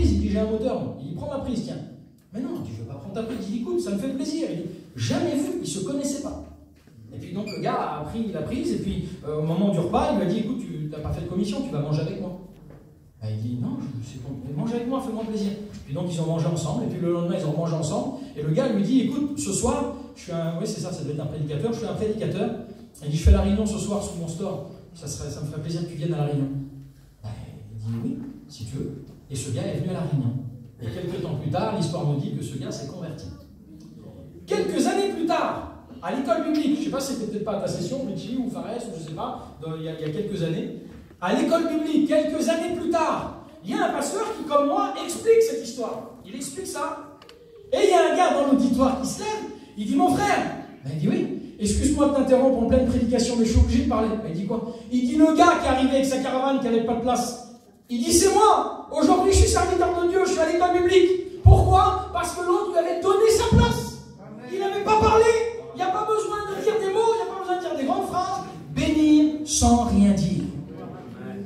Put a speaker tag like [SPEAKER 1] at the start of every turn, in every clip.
[SPEAKER 1] prise, il dit, j'ai un moteur. Il dit, prends ma prise, tiens. Mais non, je ne veux pas prendre ta prise. Il dit, écoute, ça me fait plaisir. Il dit, jamais vu, il ne se connaissait pas. Et puis donc le gars a pris la prise, et puis au moment du repas, il lui a dit, écoute, tu n'as pas fait de commission, tu vas manger avec moi. Il dit, non, c'est bon, mange avec moi, fais-moi plaisir. Puis donc ils ont mangé ensemble, et puis le lendemain ils ont mangé ensemble, et le gars lui dit, écoute, ce soir, je suis un, oui c'est ça doit être un prédicateur, je suis un prédicateur, il dit, je fais la réunion ce soir sous mon store, ça me ferait plaisir que tu viennes à la réunion. Il dit, oui, si tu veux. Et ce gars est venu à la réunion. Et quelques temps plus tard, l'histoire nous dit que ce gars s'est converti. Quelques années plus tard, à l'école biblique, je ne sais pas si c'était peut-être pas à ta session, Richie ou Fares, ou je ne sais pas, il y a quelques années, à l'école biblique, quelques années plus tard, il y a un pasteur qui, comme moi, explique cette histoire. Il explique ça. Et il y a un gars dans l'auditoire qui se lève, il dit, mon frère, il dit, oui, excuse-moi de t'interrompre en pleine prédication, mais je suis obligé de parler. Il dit quoi? Il dit, le gars qui arrivait avec sa caravane, qui n'avait pas de place, il dit, c'est moi, aujourd'hui je suis serviteur de Dieu, je suis à l'école biblique. Pourquoi? Parce que l'autre lui avait donné sa place. Il n'avait pas parlé. Il n'y a pas besoin de dire des mots, il n'y a pas besoin de dire des grandes phrases. Bénir sans rien dire.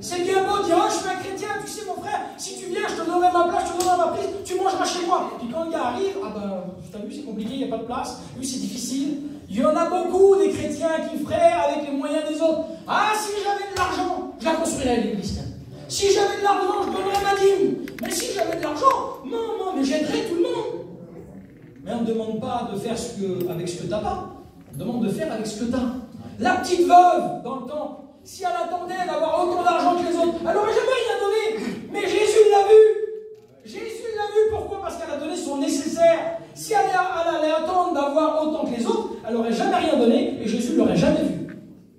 [SPEAKER 1] C'est bien beau de dire, oh, je suis un chrétien, tu sais mon frère, si tu viens, je te donnerai ma place, je te donnerai ma prise, tu mangeras chez moi. Puis quand le gars arrive, ah ben, tu as vu, c'est compliqué, il n'y a pas de place, oui, c'est difficile. Il y en a beaucoup des chrétiens qui feraient avec les moyens des autres. Ah, si j'avais de l'argent, je la construirais l'église. Si j'avais de l'argent, je donnerais ma dîme. Mais si j'avais de l'argent, non, mais j'aiderais tout le monde. Mais on ne demande pas de faire avec ce que tu n'as pas. On demande de faire avec ce que tu as. La petite veuve, dans le temps, si elle attendait d'avoir autant d'argent que les autres, elle n'aurait jamais rien donné. Mais Jésus l'a vu. Jésus l'a vu. Pourquoi? Parce qu'elle a donné son nécessaire. Si elle allait attendre d'avoir autant que les autres, elle n'aurait jamais rien donné et Jésus ne l'aurait jamais vu.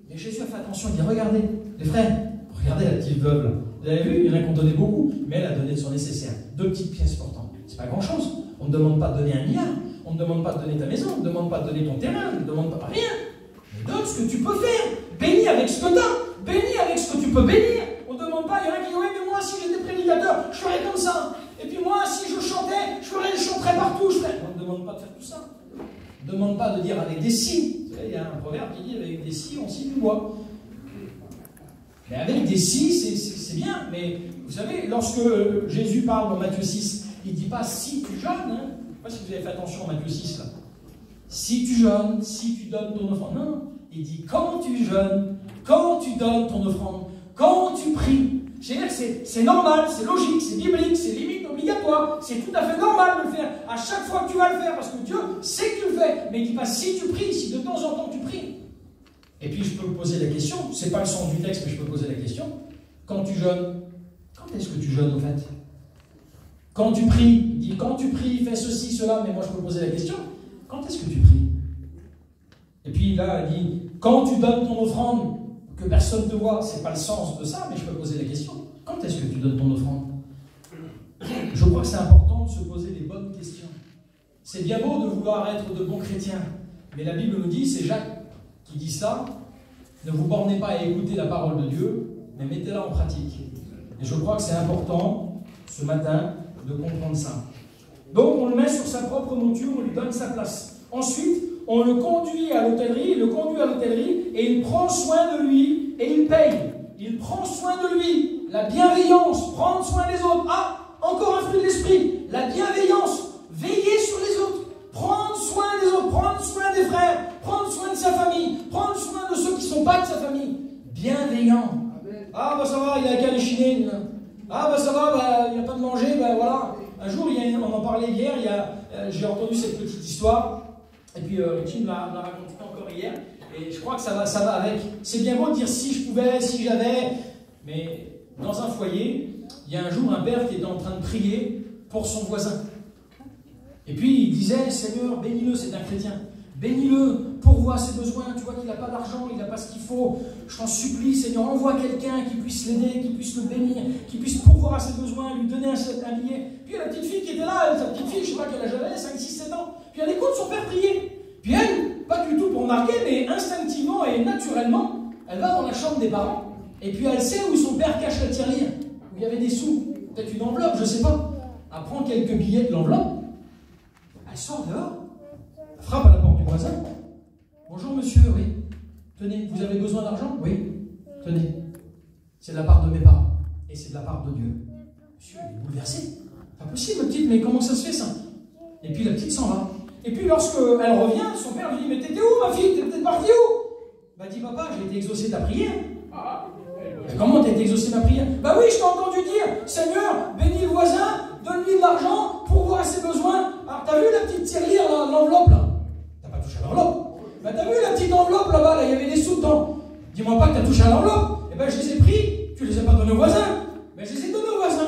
[SPEAKER 1] Et Jésus a fait attention. Il dit, regardez, les frères, regardez la petite veuve là. Vous avez vu, il y en a qui ont donné beaucoup, mais elle a donné de son nécessaire. 2 petites pièces portantes. C'est pas grand-chose. On ne demande pas de donner 1 milliard. On ne demande pas de donner ta maison. On ne demande pas de donner ton terrain. On ne demande pas rien. Mais donne ce que tu peux faire. Bénis avec ce que tu as. Bénis avec ce que tu peux bénir. On ne demande pas. Il y en a qui disent, oui, mais moi, si j'étais prédicateur, je ferais comme ça. Et puis moi, si je chantais, je chanterais partout. On ne demande pas de faire tout ça. On ne demande pas de dire avec des si. Vous savez, il y a un proverbe qui dit, avec des si, on scie du bois. Mais avec des si, c'est bien. Mais vous savez, lorsque Jésus parle dans Matthieu 6, il ne dit pas si tu jeûnes. Hein. Je ne sais pas si vous avez fait attention à Matthieu 6 là. Si tu jeûnes, si tu donnes ton offrande. Non, il dit quand tu jeûnes, quand tu donnes ton offrande, quand tu pries. C'est-à-dire que c'est normal, c'est logique, c'est biblique, c'est limite obligatoire. C'est tout à fait normal de le faire. À chaque fois que tu vas le faire, parce que Dieu sait que tu le fais. Mais il ne dit pas si tu pries, si de temps en temps tu pries. Et puis je peux me poser la question, ce n'est pas le sens du texte, mais je peux poser la question. Quand tu jeûnes, quand est-ce que tu jeûnes au fait? Quand tu pries, il dit quand tu pries, fais ceci, cela, mais moi je peux poser la question, quand est-ce que tu pries? Et puis là, il dit, quand tu donnes ton offrande, que personne ne te voit, ce n'est pas le sens de ça, mais je peux poser la question, quand est-ce que tu donnes ton offrande? Je crois que c'est important de se poser les bonnes questions. C'est bien beau de vouloir être de bons chrétiens, mais la Bible nous dit, c'est Jacques qui dit ça, ne vous bornez pas à écouter la parole de Dieu, mais mettez-la en pratique. Et je crois que c'est important, ce matin, de comprendre ça. Donc, on le met sur sa propre monture, on lui donne sa place. Ensuite, on le conduit à l'hôtellerie, et il prend soin de lui, et il paye. Il prend soin de lui. La bienveillance, prendre soin des autres. Ah, encore un fruit de l'esprit. La bienveillance, veiller sur les autres. Prendre soin des autres, prendre soin des frères, prendre soin de sa famille, prendre soin de ceux qui ne sont pas de sa famille. Bienveillant. Ah, bah ça va, il a qu'à les chiner. Ah, bah ça va, bah, il n'y a pas de manger, bah voilà. Un jour, on en parlait hier, j'ai entendu cette petite histoire, et puis Richie me l'a raconté encore hier, et je crois que ça va avec. C'est bien beau de dire si je pouvais, si j'avais, mais dans un foyer, il y a un jour un père qui était en train de prier pour son voisin. Et puis il disait, Seigneur, bénis-le, c'est un chrétien, bénis-le, pourvois ses besoins, tu vois qu'il n'a pas d'argent, il n'a pas ce qu'il faut, je t'en supplie, Seigneur, envoie quelqu'un qui puisse l'aider, qui puisse le bénir, qui puisse pourvoir à ses besoins, lui donner un billet. Puis il y a la petite fille qui était là, sa petite fille, je ne sais pas quel âge elle avait, 5, 6, 7 ans, puis elle écoute son père prier. Puis elle, pas du tout pour marquer, mais instinctivement et naturellement, elle va dans la chambre des parents, et puis elle sait où son père cache la tirelire, où il y avait des sous, peut-être une enveloppe, je ne sais pas. Elle prend quelques billets de l'enveloppe, elle sort dehors, elle frappe à la porte du voisin. Bonjour monsieur, oui. Tenez, vous avez besoin d'argent? Oui. Tenez. C'est de la part de mes parents. Et c'est de la part de Dieu. Monsieur, il est bouleversé. si, ma petite, mais comment ça se fait ça? Et puis la petite s'en va. Et puis lorsqu'elle revient, son père lui dit, mais t'étais où, ma fille? T'es peut-être partie où? Bah dit, papa, j'ai été exaucé ta prière. Mais comment t'as été exaucé ma prière? Bah oui, je t'ai entendu dire, Seigneur, bénis le voisin, donne-lui de l'argent pour voir ses besoins. Alors t'as vu la petite tirelire, l'enveloppe là? T'as pas touché à l'enveloppe? Bah t'as vu la petite enveloppe là-bas, là, il y avait des sous dedans. Dis-moi pas que t'as touché à l'enveloppe. Eh ben je les ai pris, tu les as pas donnés au voisin. Mais je les ai donnés au voisin.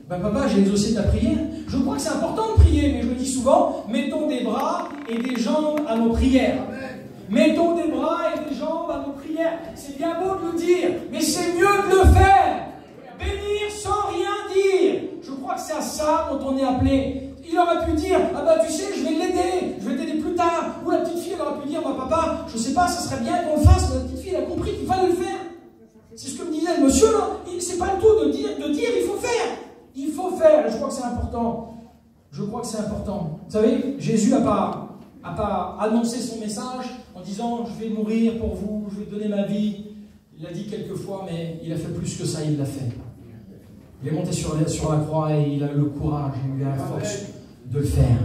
[SPEAKER 1] Ben papa, j'ai exaucé ta prière. Je crois que c'est important de prier, mais je le dis souvent, mettons des bras et des jambes à nos prières. Mettons des bras et des jambes à nos prières. C'est bien beau de le dire, mais c'est mieux de le faire. Bénir sans rien dire. Je crois que c'est à ça dont on est appelé. Il aurait pu dire, ah bah tu sais, je vais l'aider, je vais t'aider plus tard. Ou la petite fille, elle aurait pu dire, bah papa, je sais pas, ça serait bien qu'on le fasse. La petite fille, elle a compris qu'il fallait le faire. C'est ce que me disait le monsieur là. C'est pas le tout de dire, il faut faire. Il faut faire, et je crois que c'est important. Je crois que c'est important. Vous savez, Jésus n'a pas annoncé son message en disant, je vais mourir pour vous, je vais donner ma vie. Il l'a dit quelques fois, mais il a fait plus que ça, il l'a fait. Il est monté sur la croix et il a eu le courage, il a eu la force de le faire.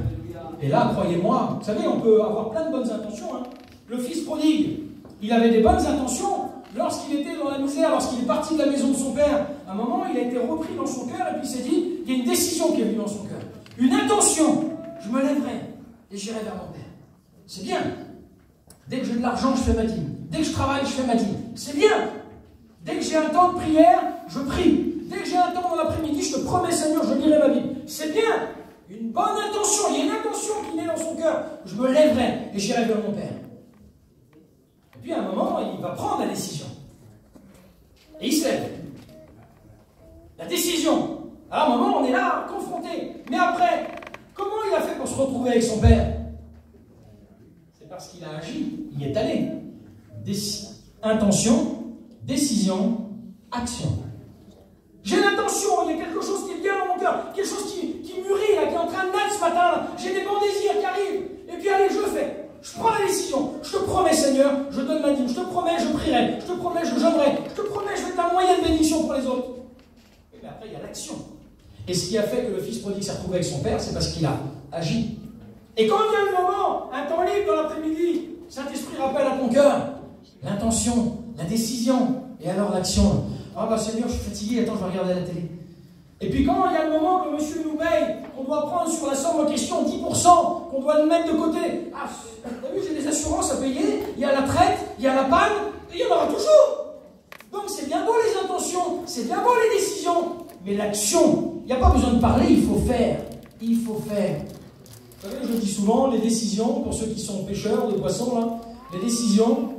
[SPEAKER 1] Et là, croyez-moi, vous savez, on peut avoir plein de bonnes intentions. Hein. Le fils prodigue, il avait des bonnes intentions. Lorsqu'il était dans la misère, lorsqu'il est parti de la maison de son père, à un moment, il a été repris dans son cœur et puis il s'est dit, il y a une décision qui est venue dans son cœur. Une intention. Je me lèverai et j'irai vers mon père. C'est bien. Dès que j'ai de l'argent, je fais ma dîme. Dès que je travaille, je fais ma dîme. C'est bien. Dès que j'ai un temps de prière, je prie. Dès que j'ai un temps dans l'après-midi, je te promets, Seigneur, je lirai ma Bible. C'est bien. Une bonne intention. Il y a une intention qui naît dans son cœur. Je me lèverai et j'irai vers mon père. Et puis à un moment, il va prendre la décision. Et il se lève. La décision. À un moment, on est là, confronté. Mais après, comment il a fait pour se retrouver avec son père? C'est parce qu'il a agi. Il est allé. Intention, décision, action. J'ai l'intention, il y a quelque chose qui est bien dans mon cœur, quelque chose qui mûrit, là, qui est en train de naître ce matin. J'ai des bons désirs qui arrivent. Et puis allez, je le fais. Je prends la décision. Je te promets, Seigneur, je donne ma dîme. Je te promets, je prierai. Je te promets, je jeûnerai. Je te promets, je vais être un moyen de bénédiction pour les autres. Mais après, il y a l'action. Et ce qui a fait que le fils prodigue s'est retrouvé avec son père, c'est parce qu'il a agi. Et quand vient le moment, un temps libre dans l'après-midi, Saint-Esprit rappelle à ton cœur l'intention, la décision, et alors l'action. Ah bah Seigneur, je suis fatigué, attends, je vais regarder la télé. Et puis quand il y a le moment que monsieur nous paye, qu'on doit prendre sur la somme en question 10%, qu'on doit le mettre de côté. Ah, t'as vu, j'ai des assurances à payer, il y a la traite, il y a la panne, et il y en aura toujours. Donc c'est bien beau les intentions, c'est bien beau les décisions, mais l'action, il n'y a pas besoin de parler, il faut faire. Il faut faire. Vous savez, je dis souvent, les décisions, pour ceux qui sont pêcheurs de poissons, là, les décisions,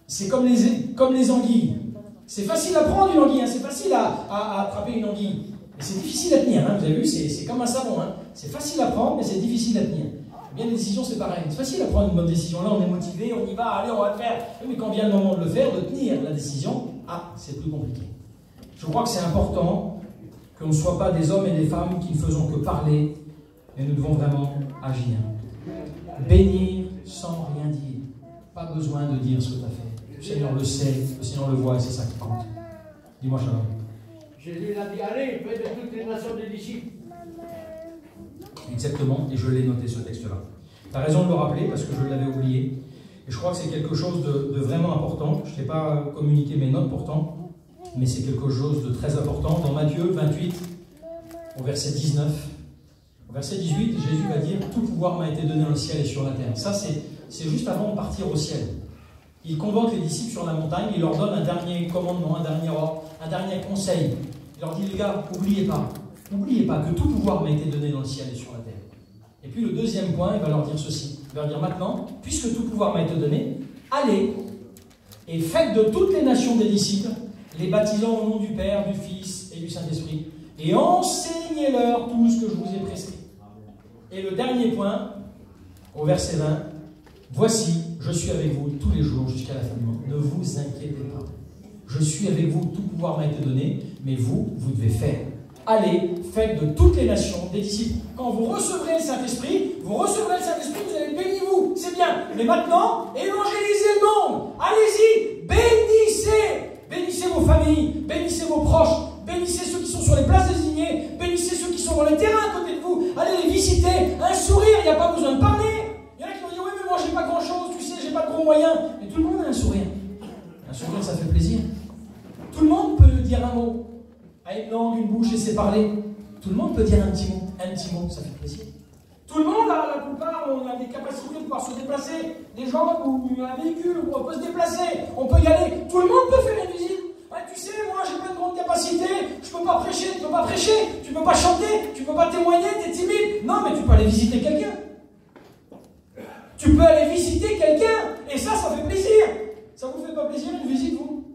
[SPEAKER 1] c'est comme les anguilles. C'est facile à prendre une anguille, hein, c'est facile à attraper une anguille. Mais c'est difficile à tenir, hein, vous avez vu, c'est comme un savon. Hein. C'est facile à prendre, mais c'est difficile à tenir. Bien, les décisions, c'est pareil. C'est facile à prendre une bonne décision. Là, on est motivé, on y va, allez, on va le faire. Mais quand vient le moment de le faire, de tenir la décision, c'est plus compliqué. Je crois que c'est important que nous ne soyons pas des hommes et des femmes qui ne faisons que parler, mais nous devons vraiment agir. Bénir sans rien dire. Pas besoin de dire ce que tu as fait. Le Seigneur le sait, le Seigneur le voit et c'est ça qui compte. Dis-moi, Shalom.
[SPEAKER 2] Jésus a dit, allez, faites de toutes les nations des disciples.
[SPEAKER 1] Exactement, et je l'ai noté ce texte-là. Tu as raison de le rappeler parce que je l'avais oublié. Et je crois que c'est quelque chose de vraiment important. Je ne t'ai pas communiqué mes notes pourtant, mais c'est quelque chose de très important. Dans Matthieu 28, au verset 19, au verset 18, Jésus va dire « Tout pouvoir m'a été donné dans le ciel et sur la terre ». Ça, c'est juste avant de partir au ciel. Il convoque les disciples sur la montagne, il leur donne un dernier commandement, un dernier ordre, un dernier conseil. Il leur dit « Les gars, n'oubliez pas que tout pouvoir m'a été donné dans le ciel et sur la terre ». Et puis le deuxième point, il va leur dire ceci. Il va leur dire maintenant, puisque tout pouvoir m'a été donné, allez et faites de toutes les nations des disciples, les baptisant au nom du Père, du Fils et du Saint-Esprit, et enseignez-leur tout ce que je vous ai prescrit. Et le dernier point, au verset 20, voici, je suis avec vous tous les jours jusqu'à la fin du monde. Ne vous inquiétez pas. Je suis avec vous, tout pouvoir m'a été donné, mais vous devez faire. Allez, faites de toutes les nations des disciples. Quand vous recevrez le Saint-Esprit, vous allez bénir vous. C'est bien. Mais maintenant, évangélisez le monde. Allez-y, bénissez. Bénissez vos familles, bénissez vos proches, bénissez ceux qui sont sur dans les terrains à côté de vous. Allez les visiter, un sourire, il n'y a pas besoin de parler. Il y en a qui vont dire, oui, mais moi, j'ai pas grand-chose, tu sais, j'ai pas de gros moyens. Mais tout le monde a un sourire. Un sourire, ça fait plaisir. Tout le monde peut dire un mot. À une langue, une bouche, laisser parler. Tout le monde peut dire un petit mot, ça fait plaisir. Tout le monde, la plupart, on a des capacités de pouvoir se déplacer, des jambes ou un véhicule, on peut se déplacer, on peut y aller. Tout le monde peut faire une visite. Ouais, tu sais, moi, j'ai pas de grande capacité, je peux pas prêcher, tu peux pas prêcher, tu peux pas chanter, tu peux pas témoigner, t'es timide. Non, mais tu peux aller visiter quelqu'un. Tu peux aller visiter quelqu'un, et ça fait plaisir. Ça vous fait pas plaisir une visite, vous?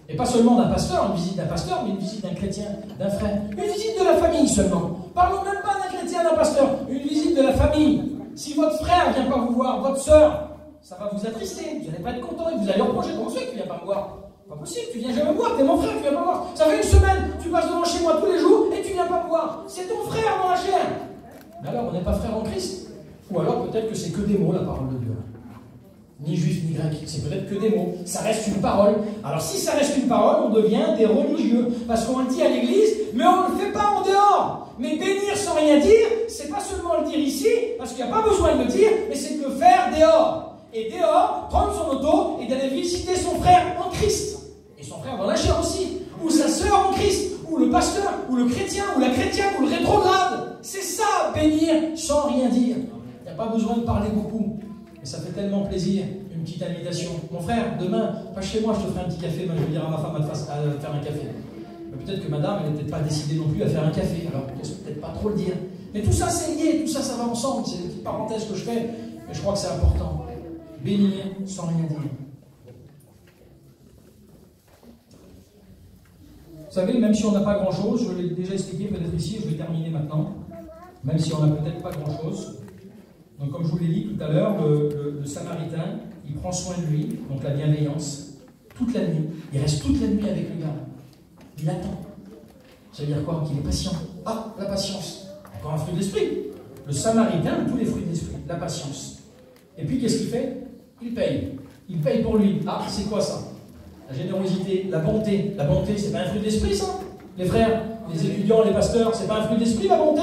[SPEAKER 1] Et pas seulement d'un pasteur, une visite d'un pasteur, mais une visite d'un chrétien, d'un frère. Une visite de la famille seulement. Parlons même pas d'un chrétien, d'un pasteur. Une visite de la famille. Si votre frère ne vient pas vous voir, votre soeur, ça va vous attrister. Vous n'allez pas être content et vous allez reprocher. Comment ça fait que tu ne viens pas me voir? Pas possible, tu viens jamais me voir, t'es mon frère, tu viens pas me voir. Ça fait une semaine, tu passes devant chez moi tous les jours et tu viens pas me voir. C'est ton frère dans la chair. Mais alors, on n'est pas frère en Christ? Ou alors peut-être que c'est que des mots, la parole de Dieu. Ni juif ni grec, c'est peut-être que des mots. Ça reste une parole. Alors si ça reste une parole, on devient des religieux. Parce qu'on le dit à l'église, mais on ne le fait pas en dehors. Mais bénir sans rien dire, c'est pas seulement le dire ici, parce qu'il n'y a pas besoin de le dire, mais c'est de le faire dehors. Et dehors, prendre son auto et d'aller visiter son frère en Christ. Et son frère dans la chair aussi. Ou sa sœur en Christ. Ou le pasteur, ou le chrétien, ou la chrétienne, ou le rétrograde. C'est ça, bénir sans rien dire. Il n'y a pas besoin de parler beaucoup. Et ça fait tellement plaisir, une petite invitation. Mon frère, demain, pas chez moi, je te ferai un petit café. Moi, je vais dire à ma femme à faire un café. Mais peut-être que madame, elle n'est peut-être pas décidée non plus à faire un café. Alors, je ne peut-être pas trop le dire. Mais tout ça, c'est lié, tout ça, ça va ensemble. C'est une petite parenthèse que je fais. Mais je crois que c'est important. Bénir sans rien dire. Vous savez, même si on n'a pas grand-chose, je l'ai déjà expliqué peut-être ici, je vais terminer maintenant. Même si on n'a peut-être pas grand-chose. Donc, comme je vous l'ai dit tout à l'heure, le Samaritain, il prend soin de lui, donc la bienveillance, toute la nuit. Il reste toute la nuit avec le gars. Il attend. Ça veut dire quoi? Qu'il est patient. Ah, la patience. Encore un fruit d'esprit. Le Samaritain, tous les fruits d'esprit, la patience. Et puis, qu'est-ce qu'il fait? Il paye. Il paye pour lui. Ah, c'est quoi ça? La générosité, la bonté. La bonté, c'est pas un fruit d'esprit, ça? Les frères, les étudiants, les pasteurs, c'est pas un fruit d'esprit, la bonté?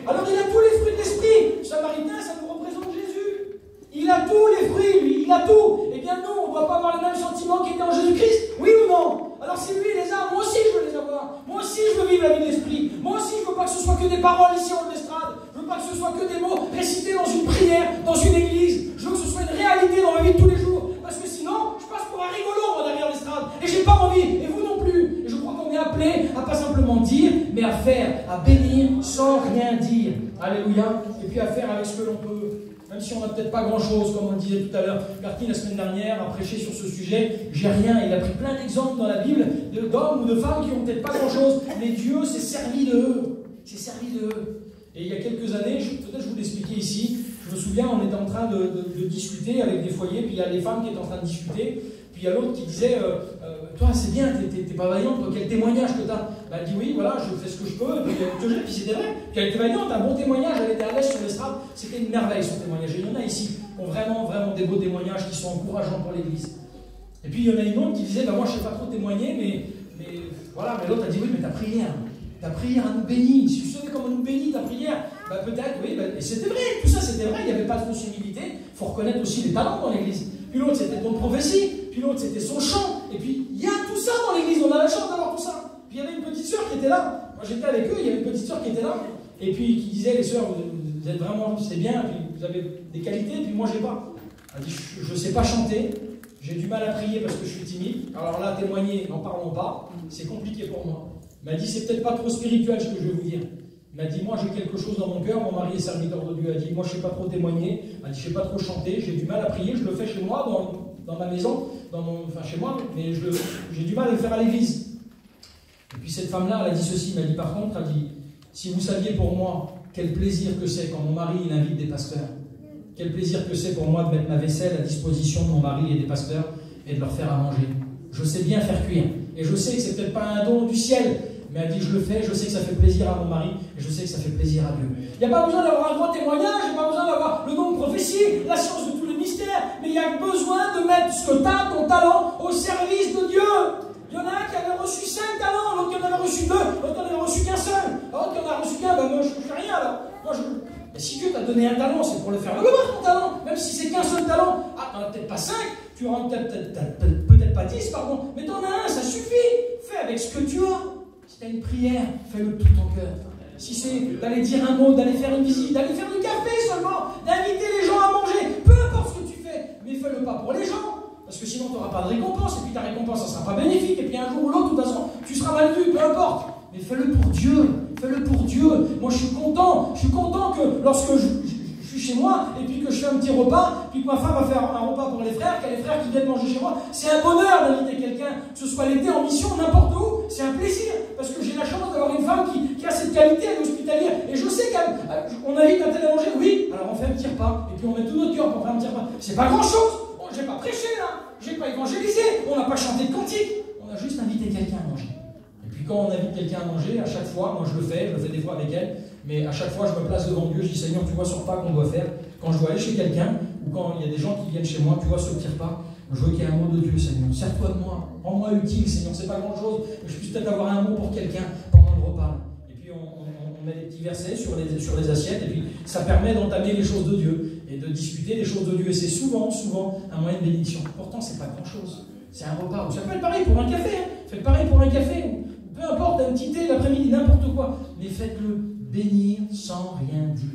[SPEAKER 1] Alors, il a tous les fruits de l'esprit. Le Samaritain, ça nous représente Jésus. Il a tous les fruits, lui, il a tout. Eh bien, nous, on ne doit pas avoir les mêmes sentiments qu'il était en Jésus-Christ. Oui ou non? Alors, si lui, il les a, moi aussi, je veux les avoir. Moi aussi, je veux vivre la vie de l'esprit. Moi aussi, je ne veux pas que ce soit que des paroles ici en l'estrade. Je ne veux pas que ce soit que des mots récités dans une prière, dans une église. Je veux que ce soit une réalité dans ma vie de tous les jours. Parce que sinon, je passe pour un rigolo, moi, derrière l'estrade. Et j'ai pas envie. Et vous non plus. Et je crois qu'on est appelé à pas simplement dire, mais à faire, à bénir sans rien dire. Alléluia. Et puis à faire avec ce que l'on peut. Même si on n'a peut-être pas grand-chose, comme on le disait tout à l'heure. Martin, la semaine dernière, a prêché sur ce sujet. J'ai rien. Il a pris plein d'exemples dans la Bible d'hommes ou de femmes qui n'ont peut-être pas grand-chose. Mais Dieu s'est servi de eux. S'est servi de eux. Et il y a quelques années, peut-être je vous l'expliquais ici, je me souviens, on était en train de discuter avec des foyers, puis il y a les femmes qui étaient en train de discuter, puis il y a l'autre qui disait toi c'est bien, t'es pas vaillante, toi, quel témoignage que t'as? Elle dit oui, voilà, je fais ce que je peux, puis c'était vrai, puis elle était vaillante, un bon témoignage, elle était à l'aise sur l'estrade, c'était une merveille son témoignage. Et il y en a ici qui ont vraiment, vraiment des beaux témoignages qui sont encourageants pour l'Église. Et puis il y en a une autre qui disait moi je sais pas trop témoigner, mais voilà, mais l'autre a dit oui, mais ta prière à nous bénit. Si tu savais comment nous bénit ta prière, peut-être, oui, et c'était vrai, tout ça c'était vrai, il n'y avait pas de fausse humilité, il faut reconnaître aussi les talents dans l'église. Puis l'autre c'était ton prophétie, puis l'autre c'était son chant, et puis il y a tout ça dans l'église, on a la chance d'avoir tout ça. Puis il y avait une petite sœur qui était là, moi j'étais avec eux, il y avait une petite sœur qui était là, et puis qui disait les sœurs, vous êtes vraiment, c'est bien, puis vous avez des qualités, puis moi j'ai pas. Elle dit je ne sais pas chanter, j'ai du mal à prier parce que je suis timide, alors là témoigner, n'en parlons pas, c'est compliqué pour moi. Il m'a dit, c'est peut-être pas trop spirituel ce que je vais vous dire. Il m'a dit, moi j'ai quelque chose dans mon cœur, mon mari est serviteur de Dieu, il a dit, moi je ne sais pas trop témoigner, il m'a dit, je ne sais pas trop chanter, j'ai du mal à prier, je le fais chez moi, dans ma maison, chez moi, mais j'ai du mal à le faire à l'église. Et puis cette femme-là, elle a dit ceci, elle m'a dit, par contre, elle a dit, si vous saviez pour moi quel plaisir que c'est quand mon mari il invite des pasteurs, quel plaisir que c'est pour moi de mettre ma vaisselle à disposition de mon mari et des pasteurs et de leur faire à manger. Je sais bien faire cuire. Et je sais que c'est peut-être pas un don du ciel, mais elle dit je le fais, je sais que ça fait plaisir à mon mari, et je sais que ça fait plaisir à Dieu. Il n'y a pas besoin d'avoir un grand témoignage, il n'y a pas besoin d'avoir le don de prophétie, la science de tous les mystères, mais il y a besoin de mettre ce que tu as, ton talent, au service de Dieu. Il y en a un qui avait reçu 5 talents, l'autre qui en avait reçu 2, l'autre qui en avait reçu qu'un seul. Bah, tu en as reçu qu'un, bah moi je fais rien alors. Mais si Dieu t'a donné un talent, c'est pour le faire valoir ton talent. Même si c'est qu'un seul talent. Ah, t'en as peut-être pas 5, tu en as peut-être pas 10, pardon. Mais t'en as un, ça suffit. Fais avec ce que tu as. Si t'as une prière, fais-le de tout ton cœur. Si c'est d'aller dire un mot, d'aller faire une visite, d'aller faire du café seulement, d'inviter les gens à manger, peu importe ce que tu fais, mais fais-le pas pour les gens. Parce que sinon, tu n'auras pas de récompense, et puis ta récompense, ça ne sera pas bénéfique, et puis un jour ou l'autre, de toute façon, tu seras mal vu, peu importe. Mais fais-le pour Dieu, fais-le pour Dieu. Moi, je suis content que lorsque je suis chez moi, et puis que je fais un petit repas, puis que ma femme va faire un repas pour les frères, qu'il y a les frères qui viennent manger chez moi, c'est un bonheur d'inviter quelqu'un, que ce soit l'été en mission, n'importe où, c'est un plaisir, parce que j'ai la chance d'avoir une femme qui a cette qualité, elle est hospitalière, et je sais qu'on invite un tel à manger, oui, alors on fait un petit repas, et puis on met tout notre cœur pour faire un petit repas. C'est pas grand-chose. J'ai pas prêché là, j'ai pas évangélisé, on n'a pas chanté de cantique, on a juste invité quelqu'un à manger. Et puis quand on invite quelqu'un à manger, à chaque fois, moi je le fais des fois avec elle, mais à chaque fois je me place devant Dieu, je dis Seigneur, tu vois ce repas qu'on doit faire, quand je dois aller chez quelqu'un, ou quand il y a des gens qui viennent chez moi, tu vois ce petit repas, je veux qu'il y ait un mot de Dieu, Seigneur, sers-toi de moi, rends-moi utile, Seigneur, c'est pas grand-chose, mais je puisse peut-être avoir un mot pour quelqu'un pendant le repas. Et puis on met des petits versets sur les assiettes, et puis ça permet d'entamer les choses de Dieu. Et de discuter des choses de Dieu. Et c'est souvent un moyen de bénédiction. Pourtant, c'est pas grand-chose. C'est un repas. Ou ça peut être pareil pour un café. Faites pareil pour un café. Ou peu importe, un petit thé l'après-midi, n'importe quoi. Mais faites-le bénir sans rien dire.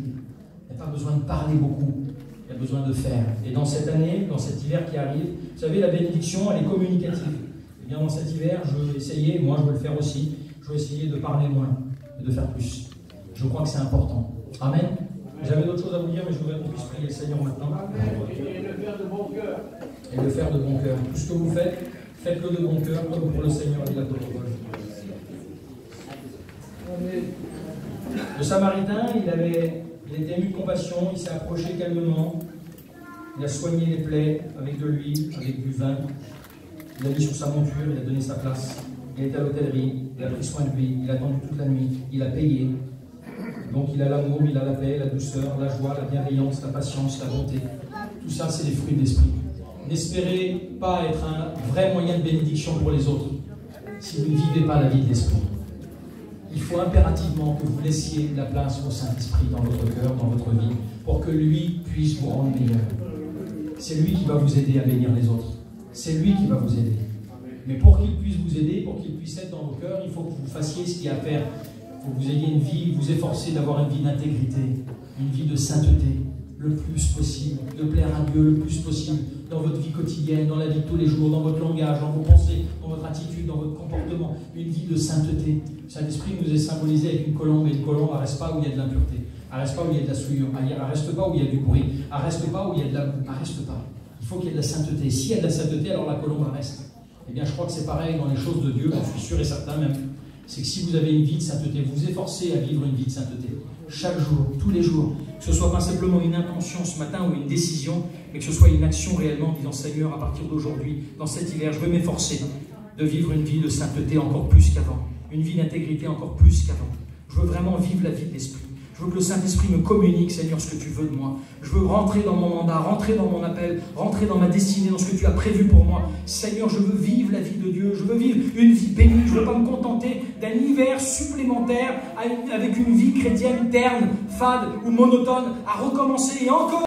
[SPEAKER 1] Il n'y a pas besoin de parler beaucoup. Il y a besoin de faire. Et dans cette année, dans cet hiver qui arrive, vous savez, la bénédiction, elle est communicative. Et bien dans cet hiver, je veux essayer, moi je veux le faire aussi, je veux essayer de parler moins et de faire plus. Je crois que c'est important. Amen. J'avais d'autres choses à vous dire, mais je voudrais qu'on puisse prier le Seigneur maintenant.
[SPEAKER 2] Et le faire de bon cœur.
[SPEAKER 1] Et le faire de bon cœur. Tout ce que vous faites, faites-le de bon cœur, comme pour le Seigneur dit l'apôtre Paul. Le Samaritain, il était ému de compassion, il s'est approché calmement, il a soigné les plaies avec de l'huile, avec du vin, il a mis sur sa monture, il a donné sa place, il était à l'hôtellerie, il a pris soin de lui, il a attendu toute la nuit, il a payé. Donc il a l'amour, il a la paix, la douceur, la joie, la bienveillance, la patience, la bonté. Tout ça, c'est les fruits de l'esprit. N'espérez pas être un vrai moyen de bénédiction pour les autres si vous ne vivez pas la vie de l'esprit. Il faut impérativement que vous laissiez la place au Saint-Esprit dans votre cœur, dans votre vie, pour que lui puisse vous rendre meilleur. C'est lui qui va vous aider à bénir les autres. C'est lui qui va vous aider. Mais pour qu'il puisse vous aider, pour qu'il puisse être dans vos cœurs, il faut que vous fassiez ce qu'il y a à faire. Il faut que vous ayez une vie, vous efforcez d'avoir une vie d'intégrité, une vie de sainteté, le plus possible, de plaire à Dieu le plus possible, dans votre vie quotidienne, dans la vie de tous les jours, dans votre langage, dans vos pensées, dans votre attitude, dans votre comportement, une vie de sainteté. Le Saint-Esprit nous est symbolisé avec une colombe, et une colombe, elle ne reste pas où il y a de l'impureté, elle ne reste pas où il y a de la souillure, elle ne reste pas où il y a du bruit, elle ne reste pas où il y a de la boue, elle ne reste pas. Il faut qu'il y ait de la sainteté. S'il y a de la sainteté, alors la colombe reste. Eh bien, je crois que c'est pareil dans les choses de Dieu, j'en suis sûr et certain même. C'est que si vous avez une vie de sainteté, vous vous efforcez à vivre une vie de sainteté, chaque jour, tous les jours, que ce soit pas simplement une intention ce matin ou une décision, mais que ce soit une action réellement, disant Seigneur, à partir d'aujourd'hui, dans cet hiver, je veux m'efforcer de vivre une vie de sainteté encore plus qu'avant, une vie d'intégrité encore plus qu'avant. Je veux vraiment vivre la vie de l'Esprit. Je veux que le Saint-Esprit me communique, Seigneur, ce que tu veux de moi. Je veux rentrer dans mon mandat, rentrer dans mon appel, rentrer dans ma destinée, dans ce que tu as prévu pour moi. Seigneur, je veux vivre la vie de Dieu. Je veux vivre une vie bénie. Je ne veux pas me contenter d'un hiver supplémentaire avec une vie chrétienne terne, fade ou monotone, à recommencer et encore.